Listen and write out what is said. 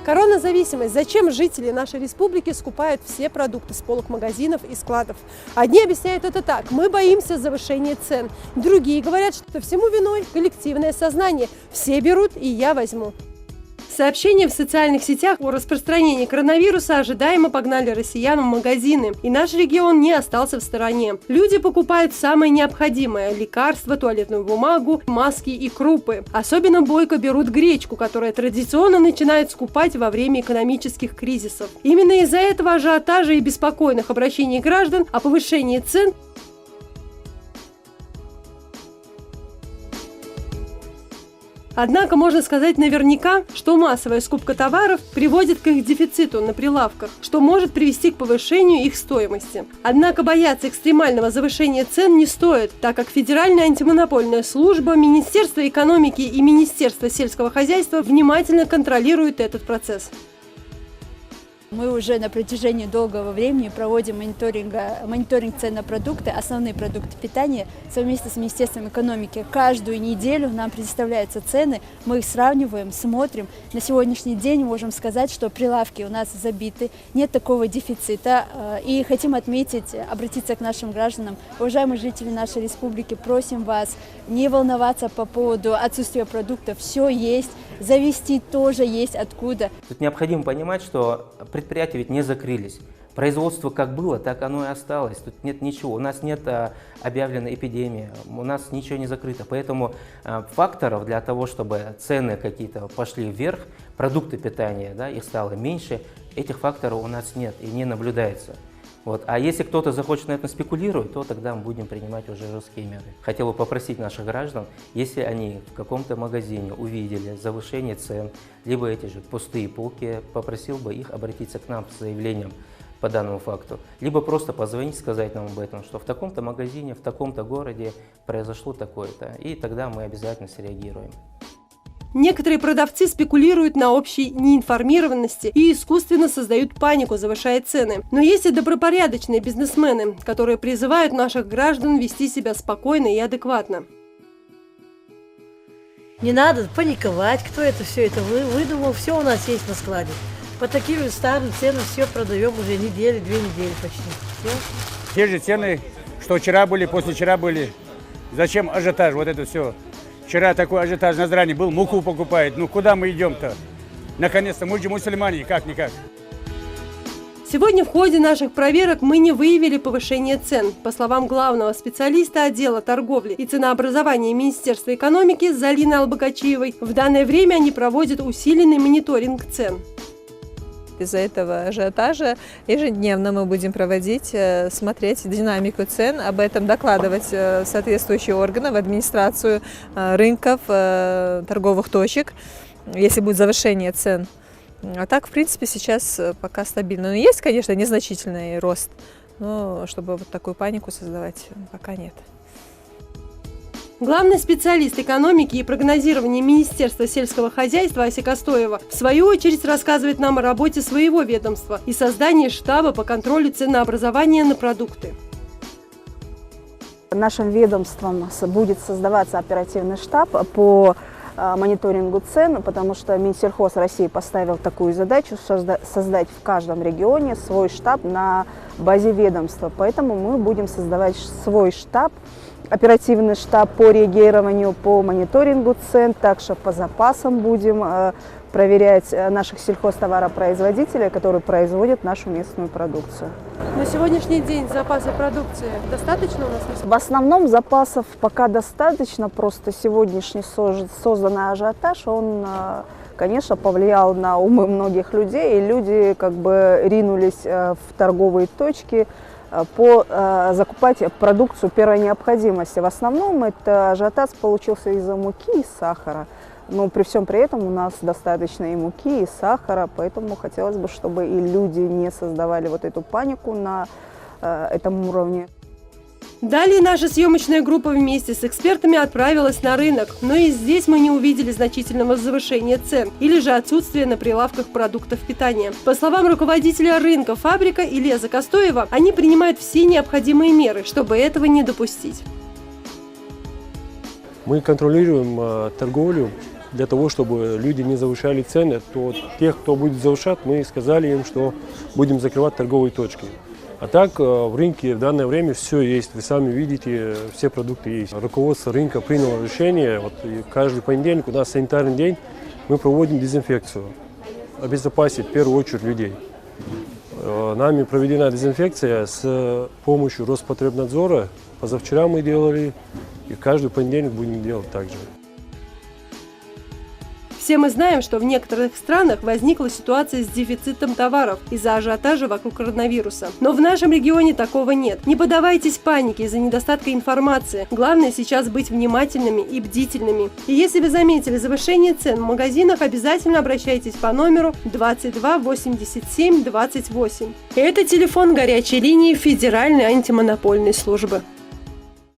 Короназависимость. Зачем жители нашей республики скупают все продукты с полок магазинов и складов? Одни объясняют это так: мы боимся завышения цен. Другие говорят, что всему виной коллективное сознание. Все берут, и я возьму. Сообщения в социальных сетях о распространении коронавируса ожидаемо погнали россиян в магазины, и наш регион не остался в стороне. Люди покупают самое необходимое – лекарства, туалетную бумагу, маски и крупы. Особенно бойко берут гречку, которая традиционно начинают скупать во время экономических кризисов. Именно из-за этого ажиотажа и беспокойных обращений граждан о повышении цен Однако можно сказать наверняка, что массовая скупка товаров приводит к их дефициту на прилавках, что может привести к повышению их стоимости. Однако бояться экстремального завышения цен не стоит, так как Федеральная антимонопольная служба, Министерство экономики и Министерство сельского хозяйства внимательно контролируют этот процесс. Мы уже на протяжении долгого времени проводим мониторинг цен на продукты, основные продукты питания совместно с Министерством экономики. Каждую неделю нам предоставляются цены, мы их сравниваем, смотрим. На сегодняшний день можем сказать, что прилавки у нас забиты, нет такого дефицита. И хотим отметить, обратиться к нашим гражданам. Уважаемые жители нашей республики, просим вас не волноваться по поводу отсутствия продуктов. Все есть, завезти тоже есть откуда. Тут необходимо понимать, что предприятия ведь не закрылись. Производство как было, так оно и осталось. Тут нет ничего. У нас нет объявленной эпидемии, у нас ничего не закрыто. Поэтому факторов для того, чтобы цены какие-то пошли вверх, продукты питания, да, их стало меньше, этих факторов у нас нет и не наблюдается. Вот. А если кто-то захочет на этом спекулировать, то тогда мы будем принимать уже жесткие меры. Хотел бы попросить наших граждан, если они в каком-то магазине увидели завышение цен, либо эти же пустые полки, попросил бы их обратиться к нам с заявлением по данному факту, либо просто позвонить, сказать нам об этом, что в таком-то магазине, в таком-то городе произошло такое-то, и тогда мы обязательно среагируем. Некоторые продавцы спекулируют на общей неинформированности и искусственно создают панику, завышая цены. Но есть и добропорядочные бизнесмены, которые призывают наших граждан вести себя спокойно и адекватно. Не надо паниковать, кто это все это выдумал, все у нас есть на складе. По таким старым ценам все продаем уже недели, 2 недели почти. Все. Те же цены, что вчера были, послевчера были. Зачем ажиотаж, вот это все? Вчера такой ажиотаж на Зране был, муку покупает. Ну куда мы идем-то? Наконец-то, мы же мусульмане, как-никак. Сегодня в ходе наших проверок мы не выявили повышение цен. По словам главного специалиста отдела торговли и ценообразования Министерства экономики Залины Албогачиевой, в данное время они проводят усиленный мониторинг цен. Из-за этого ажиотажа ежедневно мы будем проводить, смотреть динамику цен, об этом докладывать в соответствующие органы, в администрацию рынков, торговых точек, если будет завышение цен. А так, в принципе, сейчас пока стабильно. Но есть, конечно, незначительный рост, но чтобы вот такую панику создавать, пока нет. Главный специалист экономики и прогнозирования Министерства сельского хозяйства Ася Костоева в свою очередь рассказывает нам о работе своего ведомства и создании штаба по контролю ценообразования на продукты. Нашим ведомством будет создаваться оперативный штаб по мониторингу цен, потому что Минсельхоз России поставил такую задачу создать в каждом регионе свой штаб на базе ведомства. Поэтому мы будем создавать свой штаб, оперативный штаб по реагированию, по мониторингу цен, также по запасам будем проверять наших сельхозтоваропроизводителей, которые производят нашу местную продукцию. На сегодняшний день запасы продукции достаточно у нас? В основном запасов пока достаточно, просто сегодняшний созданный ажиотаж, он, конечно, повлиял на умы многих людей, и люди как бы ринулись в торговые точки закупать продукцию первой необходимости. В основном это ажиотаж получился из-за муки и сахара. Но при всем при этом у нас достаточно и муки, и сахара, поэтому хотелось бы, чтобы и люди не создавали вот эту панику на этом уровне. Далее наша съемочная группа вместе с экспертами отправилась на рынок, но и здесь мы не увидели значительного завышения цен или же отсутствия на прилавках продуктов питания. По словам руководителя рынка «Фабрика» Ильяза Костоева, они принимают все необходимые меры, чтобы этого не допустить. Мы контролируем торговлю для того, чтобы люди не завышали цены, то тех, кто будет завышать, мы сказали им, что будем закрывать торговые точки. А так в рынке в данное время все есть. Вы сами видите, все продукты есть. Руководство рынка приняло решение. Вот каждый понедельник у нас санитарный день, мы проводим дезинфекцию. Обезопасить в первую очередь людей. Нами проведена дезинфекция с помощью Роспотребнадзора. Позавчера мы делали, и каждый понедельник будем делать так же. Все мы знаем, что в некоторых странах возникла ситуация с дефицитом товаров из-за ажиотажа вокруг коронавируса. Но в нашем регионе такого нет. Не поддавайтесь панике из-за недостатка информации. Главное сейчас быть внимательными и бдительными. И если вы заметили завышение цен в магазинах, обязательно обращайтесь по номеру 22 87 28. Это телефон горячей линии Федеральной антимонопольной службы.